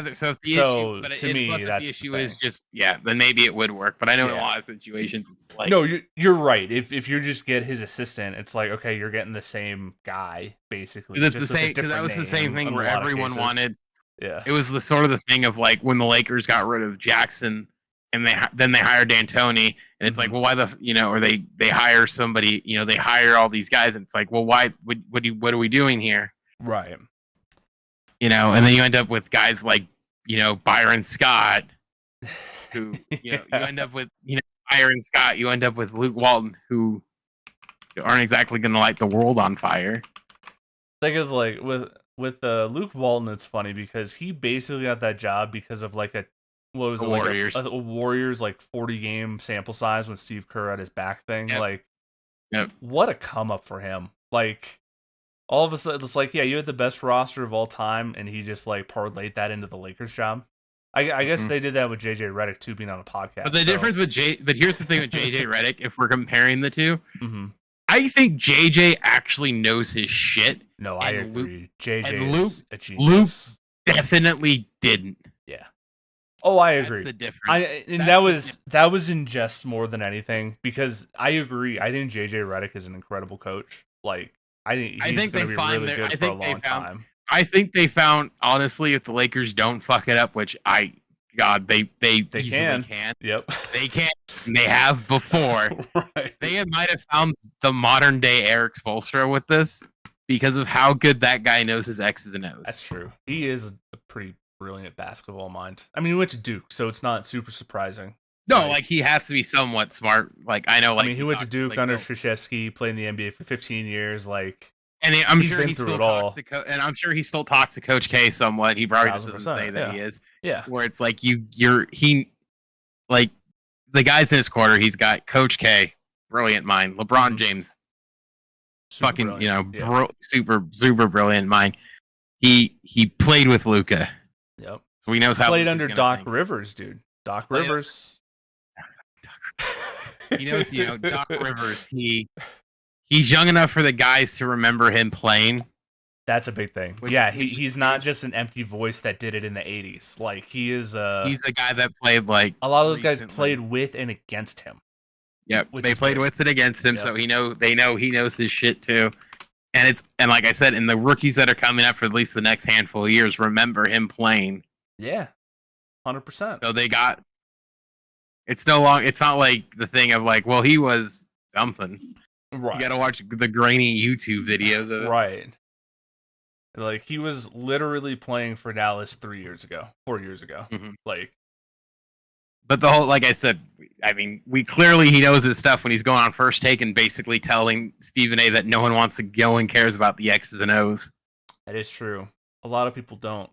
issue is just then maybe it would work. But I know in a lot of situations it's like, no, you're right. If you just get his assistant, it's like, okay, you're getting the same guay basically. It's the same, because that was the same thing where everyone wanted. Yeah, it was the sort of the thing of like when the Lakers got rid of Jackson and then they hired D'Antoni, and it's like, well, why or they hire somebody, they hire all these guys, and it's like, well, why? What are we doing here? Right. And then you end up with guys like, Byron Scott, who, you end up with, Byron Scott, you end up with Luke Walton, who aren't exactly going to light the world on fire. Thing is, like, with Luke Walton, it's funny because he basically got that job because of like Warriors. Like a Warriors like 40 game sample size when Steve Kerr had his back thing. Like, what a come up for him. Like, all of a sudden, it's like, you had the best roster of all time, and he just like parlayed that into the Lakers job. I guess they did that with JJ Redick too, being on a podcast. But the difference with but here's the thing with JJ Redick, if we're comparing the two, I think JJ actually knows his shit. No, I agree. Luke definitely didn't. Yeah. Oh, I agree. That's the difference. That was in jest more than anything, because I agree. I think JJ Redick is an incredible coach. Like, I think he's going to be really good for a long time. I think they found, honestly, if the Lakers don't fuck it up, which I God, they easily can. can. Yep. They can. And they have before. Right. They might have found the modern day Eric Spoelstra with this because of how good that guy knows his X's and O's. That's true. He is a pretty brilliant basketball mind. I mean, he went to Duke, so it's not super surprising. No, like he has to be somewhat smart. Like I know, like I mean, he went to Duke under Krzyzewski, played in the NBA for 15 years. Like, and I'm sure he still talks to and I'm sure he still talks to Coach K somewhat. He probably just doesn't say that he is. Yeah. Where it's like like the guys in his corner. He's got Coach K, brilliant mind. LeBron James, super fucking brilliant. Super brilliant mind. He played with Luka. Yep. So he knows how. Played under Doc Rivers, dude. Doc Rivers. He knows, Doc Rivers. He's young enough for the guys to remember him playing. That's a big thing. He's not just an empty voice that did it in the 80s. Like he is he's a guy that played like a lot of those guys played with and against him. Yep. They played with and against him, so they know he knows his shit too. And like I said, and the rookies that are coming up for at least the next handful of years remember him playing. Yeah. 100%. So they got it's not like the thing of like, well, he was something. Right. You gotta watch the grainy YouTube videos of it. Right. Like he was literally playing for Dallas 4 years ago. Mm-hmm. Like, but the whole, like I said, I mean, he knows his stuff when he's going on First Take and basically telling Stephen A that no one wants to go and cares about the X's and O's. That is true. A lot of people don't,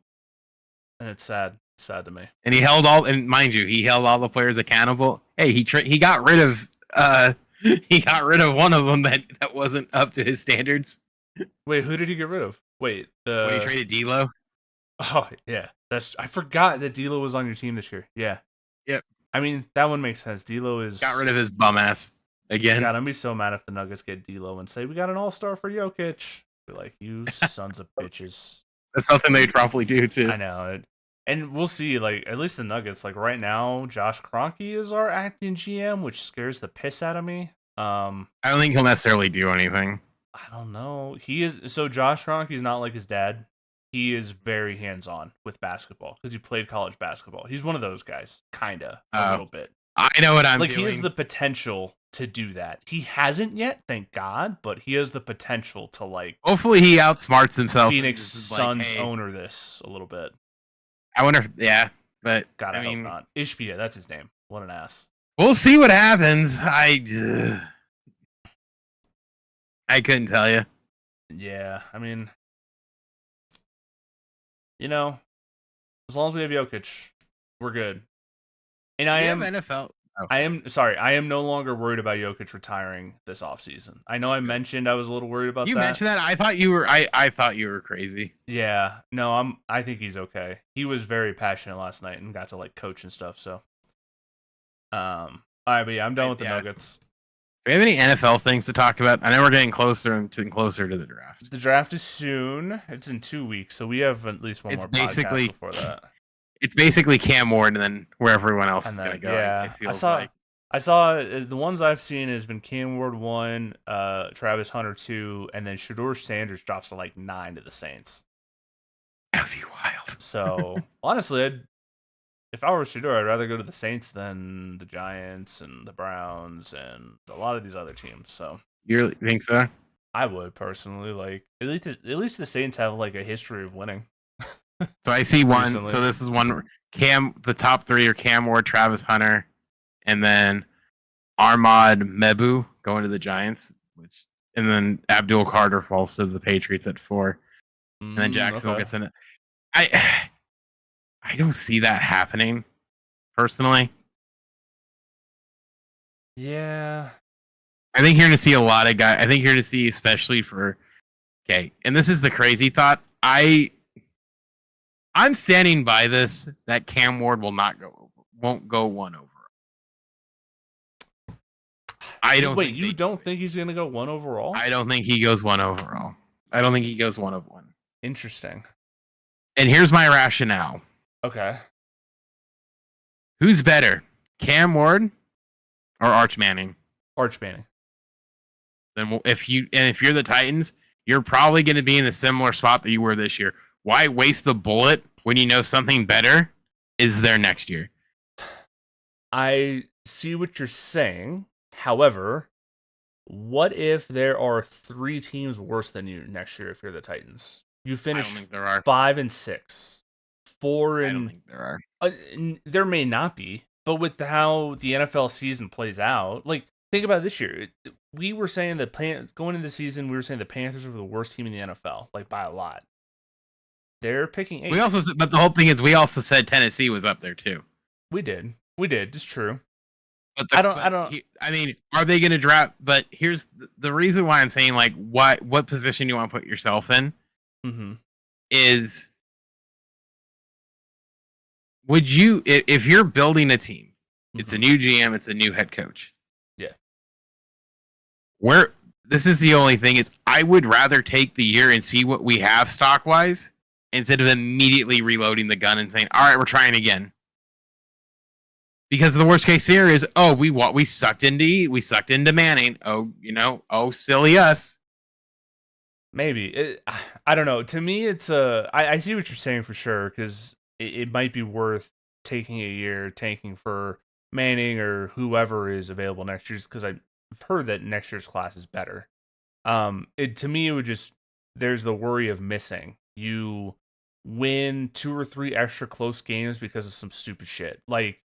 and it's sad. It's sad to me. And he held all the players accountable. Hey, he got rid of one of them that wasn't up to his standards. Wait, who did he get rid of? Wait, when he traded D'Lo. Oh yeah, I forgot that D'Lo was on your team this year. Yeah. Yep. I mean, that one makes sense. D'Lo got rid of his bum ass again. God, I'd be so mad if the Nuggets get D'Lo and say we got an all-star for Jokic. Be like, you sons of bitches. That's something they'd probably do too. I know. And we'll see. Like, at least the Nuggets. Like right now, Josh Kroenke is our acting GM, which scares the piss out of me. I don't think he'll necessarily do anything. I don't know. Josh Kroenke's not like his dad. He is very hands-on with basketball because he played college basketball. He's one of those guys, kinda, a little bit. I know what I'm doing. He has the potential to do that. He hasn't yet, thank God, but he has the potential to hopefully he outsmarts himself. Phoenix Suns owner this a little bit. I wonder if, but God, I hope not. Ishbia, that's his name. What an ass. We'll see what happens. I couldn't tell you. Yeah, I mean, as long as we have Jokic, we're good. And I am NFL. Oh. I am no longer worried about Jokic retiring this offseason. I know I mentioned I was a little worried about that. You mentioned that? I thought you were I thought you were crazy. Yeah. No, I think he's okay. He was very passionate last night and got to coach and stuff, so all right, but yeah, I'm done with the Nuggets. Do we have any NFL things to talk about? I know we're getting closer and closer to the draft. The draft is soon. It's in 2 weeks, so we have at least one more podcast before that. It's basically Cam Ward and then where everyone else is going to go. Yeah, I saw the ones I've seen has been Cam Ward 1, Travis Hunter 2, and then Shedeur Sanders drops to 9 to the Saints. That'd be wild. So honestly, if I were Shedeur, I'd rather go to the Saints than the Giants and the Browns and a lot of these other teams. So you think so? I would personally at least the Saints have a history of winning. So I see one. Recently. So this is one. The top 3 are Cam Ward, Travis Hunter, and then Ahmad Mebu going to the Giants, and then Abdul Carter falls to the Patriots at 4, and then Jacksonville gets in it. I don't see that happening, personally. Yeah. I think you're going to see a lot of guys. I think you're going to see, especially for... Okay, and this is the crazy thought. I'm standing by this, that Cam Ward won't go 1 overall. Wait, you don't think he's going to go 1 overall? I don't think he goes 1 overall. I don't think he goes 1 of 1. Interesting. And here's my rationale. Okay. Who's better, Cam Ward or Arch Manning? Arch Manning. Then if you're the Titans, you're probably going to be in a similar spot that you were this year. Why waste the bullet when you know something better is there next year. I see what you're saying. However, what if there are 3 teams worse than you next year if you're the Titans? You finish I don't think there are. 5-6. 4 I don't and think there are. there may not be, but with how the NFL season plays out, like think about this year. We were saying that going into the season, we were saying the Panthers were the worst team in the NFL, like by a lot. They're picking 8. But the whole thing is, we also said Tennessee was up there too. We did. It's true. But I mean, are they going to draft? But here's the reason why I'm saying, like, what position you want to put yourself in is, would you, if you're building a team, it's a new GM, it's a new head coach. Yeah. This is the only thing is, I would rather take the year and see what we have stock wise instead of immediately reloading the gun and saying, all right, we're trying again. Because the worst case scenario is, we sucked into Manning. Oh, silly us. Maybe. I don't know. To me, it's I see what you're saying for sure, because it might be worth taking a year, tanking for Manning or whoever is available next year, because I've heard that next year's class is better. To me, it would just, there's the worry of missing. You win 2 or 3 extra close games because of some stupid shit. Like,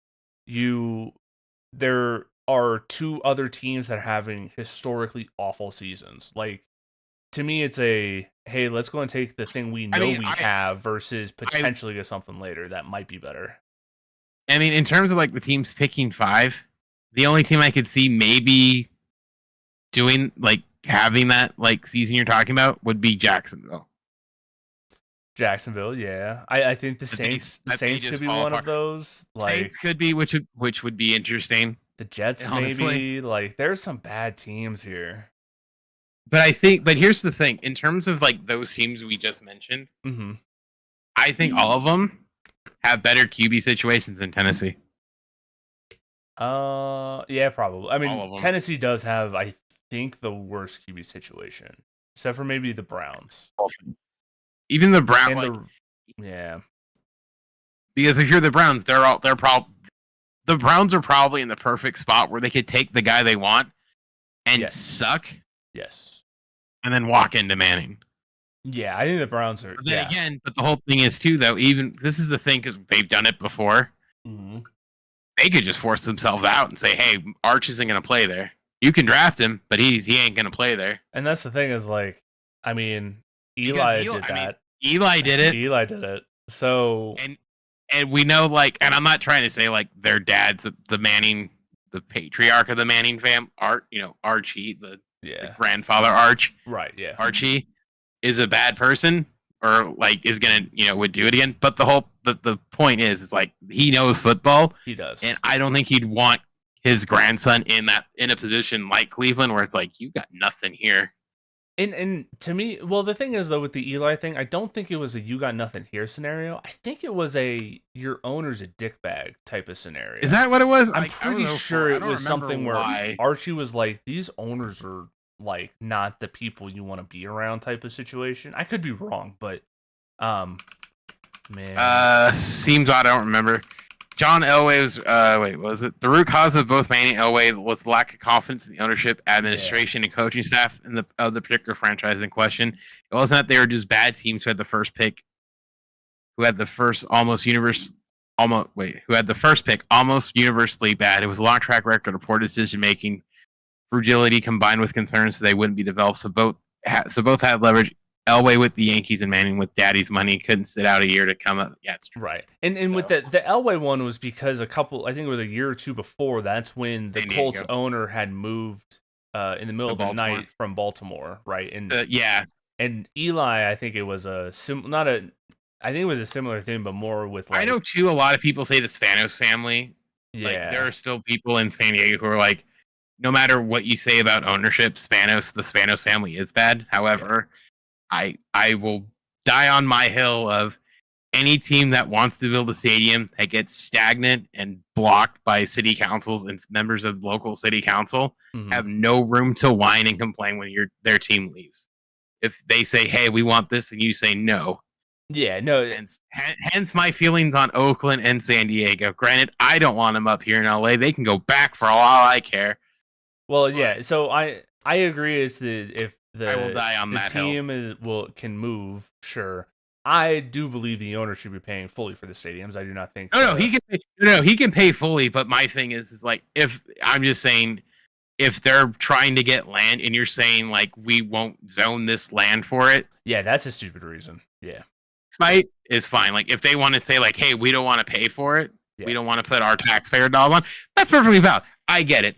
there are 2 other teams that are having historically awful seasons. Like, to me, it's hey, let's go and take the thing we know we have versus potentially get something later that might be better. I mean, in terms of like the teams picking 5, the only team I could see maybe doing, like, having that like season you're talking about would be Jacksonville. Jacksonville, yeah. I think the Saints could be one of those. Like, Saints could be, which would be interesting. The Jets, honestly. Maybe. Like, there's some bad teams here. But here's the thing. In terms of like those teams we just mentioned, I think all of them have better QB situations than Tennessee. Yeah, probably. I mean, Tennessee does have, I think, the worst QB situation, except for maybe the Browns. Even the Browns, yeah. Because if you're the Browns, the Browns are probably in the perfect spot where they could take the guy they want and suck. Yes. And then walk into Manning. Yeah, I think the Browns are. But then again, but the whole thing is too, though. Even this is the thing, because they've done it before. They could just force themselves out and say, "Hey, Arch isn't going to play there. You can draft him, but he ain't going to play there." And that's the thing is, like, I mean, Eli did that. Eli did it. Eli did it. So and we know, like, and I'm not trying to say like their dad's the Manning, the patriarch of the Manning fam, Archie, the grandfather Arch. Right, yeah. Archie is a bad person, or like is gonna, would do it again. But the point is like, he knows football. He does. And I don't think he'd want his grandson in a position like Cleveland, where it's like, you got nothing here. And to me, well, the thing is, though, with the Eli thing, I don't think it was a you got nothing here scenario. I think it was a your owner's a dickbag type of scenario. Is that what it was? I'm pretty sure it was something where Archie was like, these owners are like not the people you want to be around type of situation. I could be wrong, but man. Seems odd, I don't remember. John Elway was, was it? The root cause of both Manning and Elway was lack of confidence in the ownership, administration, and coaching staff of the particular franchise in question. It wasn't that they were just bad teams who had the first pick, who had the first pick almost universally bad. It was a long track record of poor decision making, fragility combined with concerns they wouldn't be developed. So both had leverage. Elway with the Yankees and Manning with Daddy's money couldn't sit out a year to come up. Yeah, it's true. Right. And with the Elway one was because I think it was a year or two before, that's when the Colts owner had moved in the middle of the night from Baltimore, right? And and Eli, I think it was I think it was a similar thing, but more with like, I know too, a lot of people say the Spanos family. Yeah. Like, there are still people in San Diego who are like, no matter what you say about ownership, the Spanos family is bad. However, I will die on my hill of any team that wants to build a stadium that gets stagnant and blocked by city councils and members of local city council have no room to whine and complain when their team leaves. If they say, hey, we want this, and you say no, Yeah, no. Hence my feelings on Oakland and San Diego. Granted, I don't want them up here in LA. They can go back for all I care. Well, yeah. So I agree. Is that if I will die on the that team hill. can move, sure. I do believe the owner should be paying fully for the stadiums. I do not think. No, he can pay fully. But my thing is like, if I'm just saying, if they're trying to get land and you're saying like we won't zone this land for it, yeah, that's a stupid reason. Yeah, spite is fine. Like if they want to say like, hey, we don't want to pay for it, yeah. we don't want to put our taxpayer dollar on, that's perfectly valid. I get it.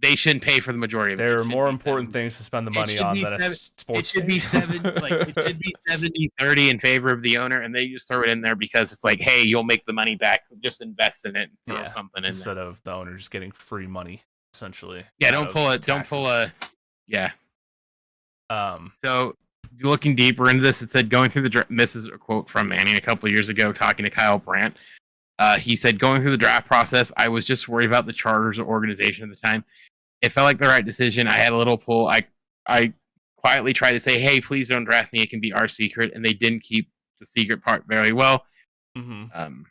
They shouldn't pay for the majority of it. There are more important things to spend the money on than a sports. It should be 70-30 in favor of the owner, and they just throw it in there because it's like, hey, you'll make the money back. Just invest in it, and throw something in instead of the owner just getting free money, essentially. Yeah, don't pull a. Yeah. So looking deeper into this, it said going through the draft. This is a quote from Manning a couple of years ago talking to Kyle Brandt. He said, going through the draft process, I was just worried about the Chargers organization at the time. It felt like the right decision. I had a little pull. I quietly tried to say, hey, please don't draft me. It can be our secret. And they didn't keep the secret part very well. Mm-hmm.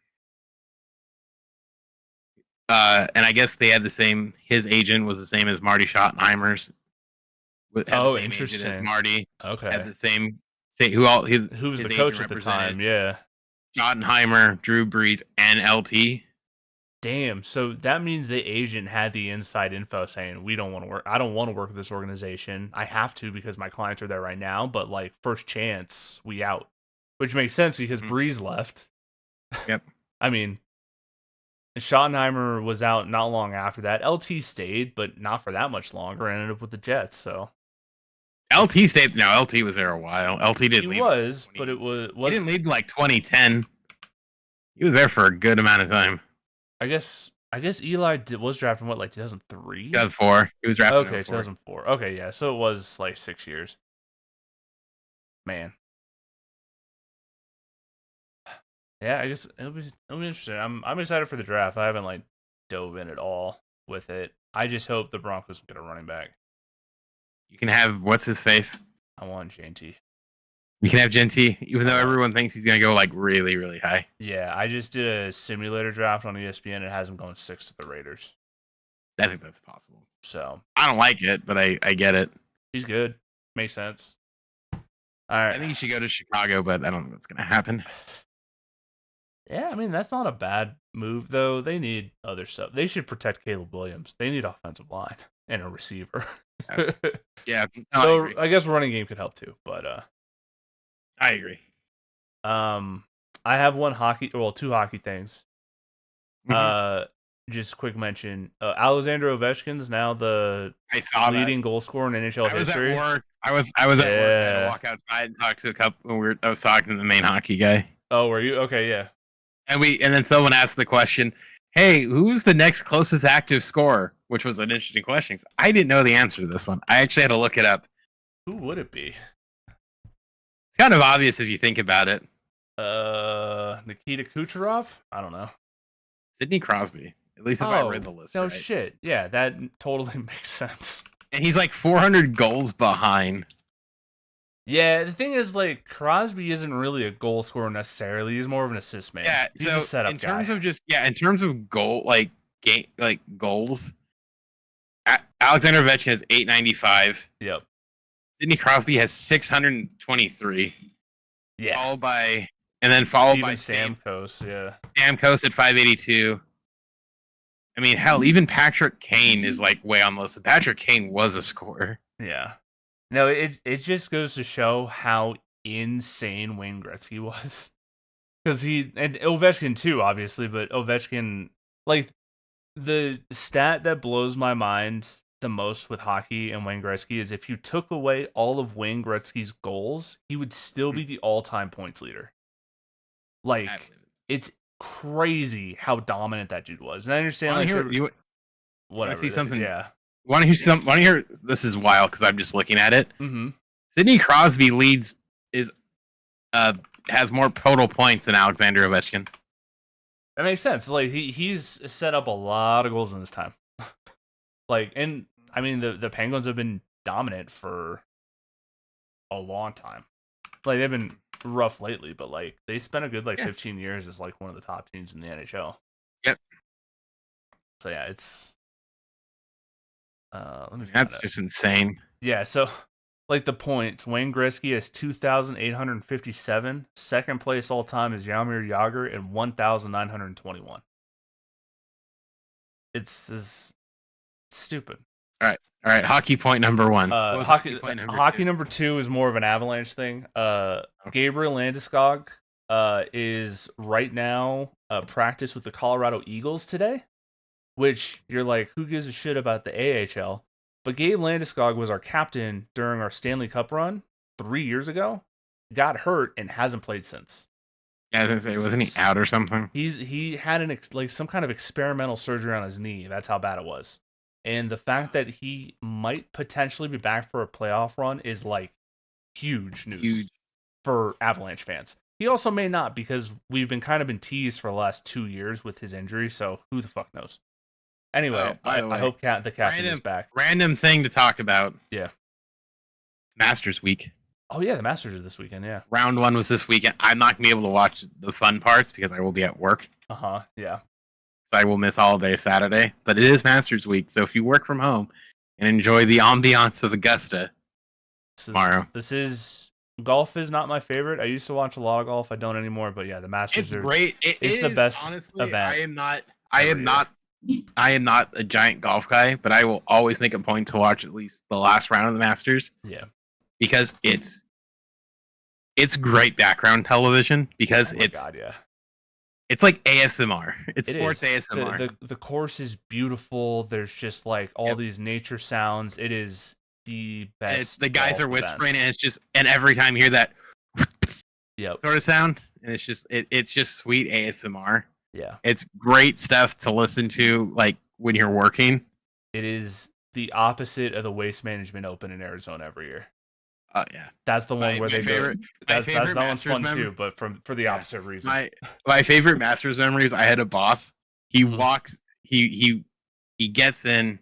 And I guess they had the same, his agent was the same as Marty Schottenheimer's. Interesting. As Marty. Okay. Had the same, who was the coach at the time? Yeah. Schottenheimer, Drew Brees, and LT. Damn. So that means the agent had the inside info saying, we don't want to work. I don't want to work with this organization. I have to because my clients are there right now. But like first chance, we out. Which makes sense because Brees left. Yep. I mean, Schottenheimer was out not long after that. LT stayed, but not for that much longer. Ended up with the Jets. So LT stayed. No, LT was there a while. LT didn't leave. He was, but it was. He didn't leave like 2010. He was there for a good amount of time. I guess Eli was drafted in what, like 2003? 2004. He was drafted. Okay, 2004. Okay, yeah. So it was like 6 years. Man. Yeah, I guess it'll be interesting. I'm excited for the draft. I haven't like dove in at all with it. I just hope the Broncos get a running back. You can have what's his face? I want JT. You can have Genty, even though everyone thinks he's gonna go like really, really high. Yeah, I just did a simulator draft on ESPN. It has him going 6 to the Raiders. I think that's possible. So I don't like it, but I get it. He's good. Makes sense. All right. I think he should go to Chicago, but I don't think that's gonna happen. Yeah, I mean that's not a bad move though. They need other stuff. They should protect Caleb Williams. They need offensive line and a receiver. Yeah. No, so I guess running game could help too, but I agree. I have two hockey things. Mm-hmm. Just quick mention: Alexander Ovechkin's now the leading goal scorer in NHL history. I was at work. I was at work. I had to walk outside and talk to a couple. I was talking to the main hockey guy. Oh, were you? Okay, yeah. And then someone asked the question, "Hey, who's the next closest active scorer?" Which was an interesting question. I didn't know the answer to this one. I actually had to look it up. Who would it be? It's kind of obvious if you think about it. Nikita Kucherov? I don't know. Sidney Crosby. At least if I read the list. No right. Shit. Yeah, that totally makes sense. And he's like 400 goals behind. Yeah, the thing is, like, Crosby isn't really a goal scorer necessarily. He's more of an assist man. Yeah, he's a setup in terms of goals, Alexander Ovechkin has 895. Yep. Sidney Crosby has 623. Yeah. Followed by Stamkos. Yeah. Stamkos at 582. I mean, hell, even Patrick Kane is like way on the list. Patrick Kane was a scorer. Yeah. No, it just goes to show how insane Wayne Gretzky was. Because and Ovechkin too, obviously, but Ovechkin, like, the stat that blows my mind the most with hockey and Wayne Gretzky is if you took away all of Wayne Gretzky's goals, he would still be the all-time points leader. Like, it's crazy how dominant that dude was. And I understand, whatever. See something? Yeah. Want to hear? This is wild because I'm just looking at it. Mm-hmm. Sidney Crosby has more total points than Alexander Ovechkin. That makes sense. Like he's set up a lot of goals in this time. Like, and I mean the Penguins have been dominant for a long time. Like they've been rough lately, but like they spent a good 15 years as like one of the top teams in the NHL. Yep. So yeah, it's let me That's just insane. Yeah, so like the points, Wayne Gretzky has 2,857. Second place all time is Jaromir Jagr at 1,921. It's stupid. All right. Hockey point number 1. Hockey number 2 is more of an Avalanche thing. Gabriel Landeskog is right now practice with the Colorado Eagles today, which you're like, who gives a shit about the AHL? But Gabe Landeskog was our captain during our Stanley Cup run 3 years ago. Got hurt and hasn't played since. Yeah, I was gonna say, wasn't he out or something? He had some kind of experimental surgery on his knee. That's how bad it was. And the fact that he might potentially be back for a playoff run is like huge news for Avalanche fans. He also may not, because we've been teased for the last 2 years with his injury. So who the fuck knows? Anyway, I hope the captain is back. Random thing to talk about. Yeah. Masters week. Oh yeah, the Masters are this weekend. Yeah. Round 1 was this weekend. I'm not gonna be able to watch the fun parts because I will be at work. Yeah. So I will miss all day Saturday. But it is Masters week, so if you work from home and enjoy the ambiance of Augusta tomorrow. Golf is not my favorite. I used to watch a lot of golf. I don't anymore. But yeah, the Masters are great. It's the best. Honestly, event. I am not a giant golf guy, but I will always make a point to watch at least the last round of the Masters. Yeah. Because it's great background television because it's like ASMR. It's sports ASMR. The course is beautiful. There's just like all these nature sounds. It is the best. The guys are whispering, and every time you hear that sort of sound, and it's just sweet ASMR. Yeah. It's great stuff to listen to like when you're working. It is the opposite of the Waste Management Open in Arizona every year. Oh yeah, that's the one where they go. That one's fun too, but for the opposite reason. My favorite Masters memories. I had a boss. He walks. He gets in.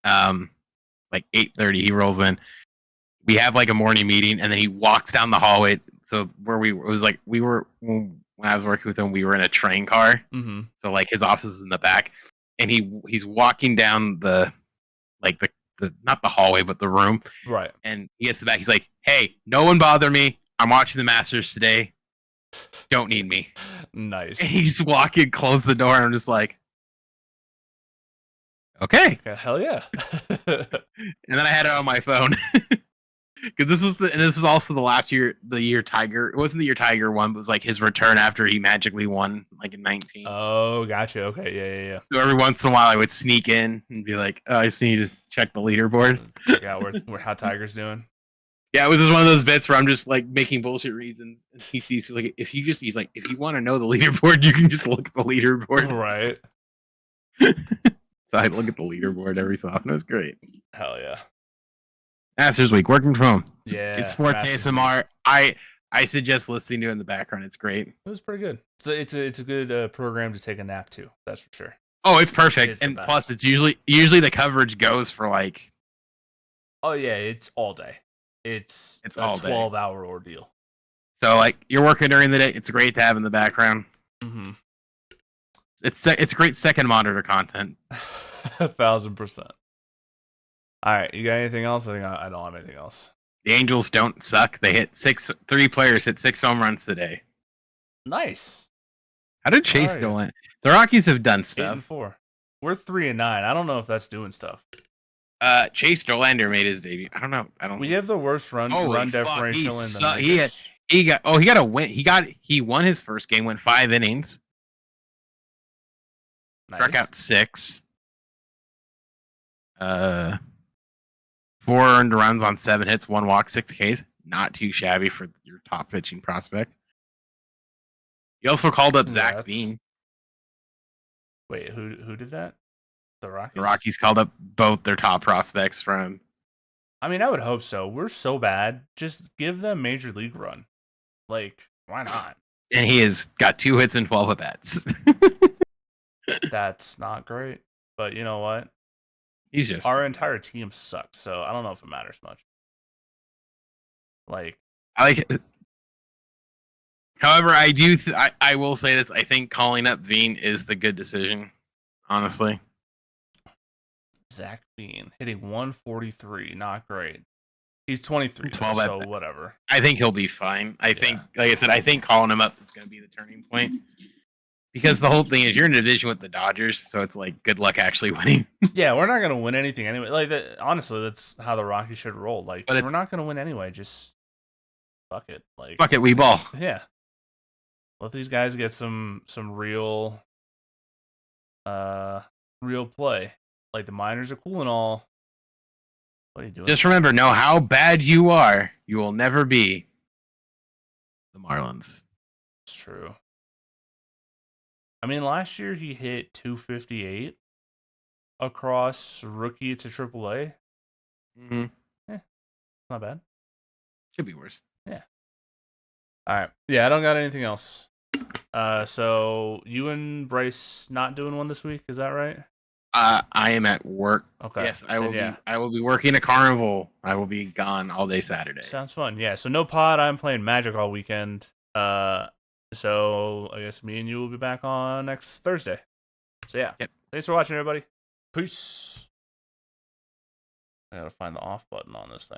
Like 8:30. He rolls in. We have like a morning meeting, and then he walks down the hallway. So when I was working with him, we were in a train car. Mm-hmm. So like his office is in the back, and he's walking down the not the hallway, but the room. Right. And he gets to the back. He's like, "Hey, no one bother me. I'm watching the Masters today. Don't need me." Nice. And he's walking, close the door, and I'm just like, okay. Hell yeah. And then I had it on my phone. Because this was also the year Tiger. It wasn't the year Tiger won, but it was like his return after he magically won, like in 19. Oh, gotcha. Okay, yeah. So every once in a while, I would sneak in and be like, "Oh, I just need to check the leaderboard." Check out how Tiger's doing. Yeah, it was just one of those bits where I'm just like making bullshit reasons. And he sees like he's like, if you want to know the leaderboard, you can just look at the leaderboard. Right. So I look at the leaderboard every so often. It was great. Hell yeah. Masters week, working from home. Yeah. It's sports ASMR. I suggest listening to it in the background. It's great. It was pretty good. So it's a good program to take a nap to. That's for sure. Oh, it's perfect. And plus, it's usually the coverage goes for like. Oh yeah, it's all day. It's a 12-hour ordeal. So like you're working during the day, it's great to have in the background. Mm-hmm. It's great second monitor content. 1,000%. All right, you got anything else? I think I don't have anything else. The Angels don't suck. They hit 3 players hit 6 home runs today. Nice. How did Chase still win? The Rockies have done stuff. 8-4. We're 3-9. I don't know if that's doing stuff. Chase Dollander made his debut. I don't know. We have the worst run differential in the he got a win. He won his first game, went 5 innings. Nice. Struck out 6. 4 earned runs on 7 hits, 1 walk, 6 Ks. Not too shabby for your top pitching prospect. He also called up Zach Bean. Wait, who did that? The Rockies? The Rockies called up both their top prospects from. I mean, I would hope so. We're so bad. Just give them major league run. Like, why not? And he has got 2 hits and 12 at-bats. That's not great. But you know what? Our entire team sucks, so I don't know if it matters much. Like, I like it. However, I will say this. I think calling up Veen is the good decision. Honestly. Zach Veen hitting 143, not great. He's 23, though, so whatever. I think he'll be fine. I think, like I said, I think calling him up is going to be the turning point. Because the whole thing is you're in a division with the Dodgers, so it's like good luck actually winning. Yeah, we're not going to win anything anyway. Like honestly, that's how the Rockies should roll. Like we're not going to win anyway. Just fuck it. Like fuck it, we ball. Yeah. Let these guys get some real play. Like the minors are cool and all. What are you doing? Just remember, know how bad you are, you will never be the Marlins. It's true. I mean, last year he hit 258 across rookie to AAA. Mm-hmm. Not bad. Could be worse. Yeah. All right. Yeah, I don't got anything else. So you and Bryce not doing one this week? Is that right? I am at work. Okay. Yes, I will be. I will be working a carnival. I will be gone all day Saturday. Sounds fun. Yeah. So no pod. I'm playing Magic all weekend. So I guess me and you will be back on next Thursday. So yeah. Yep. Thanks for watching, everybody. Peace. I gotta find the off button on this thing.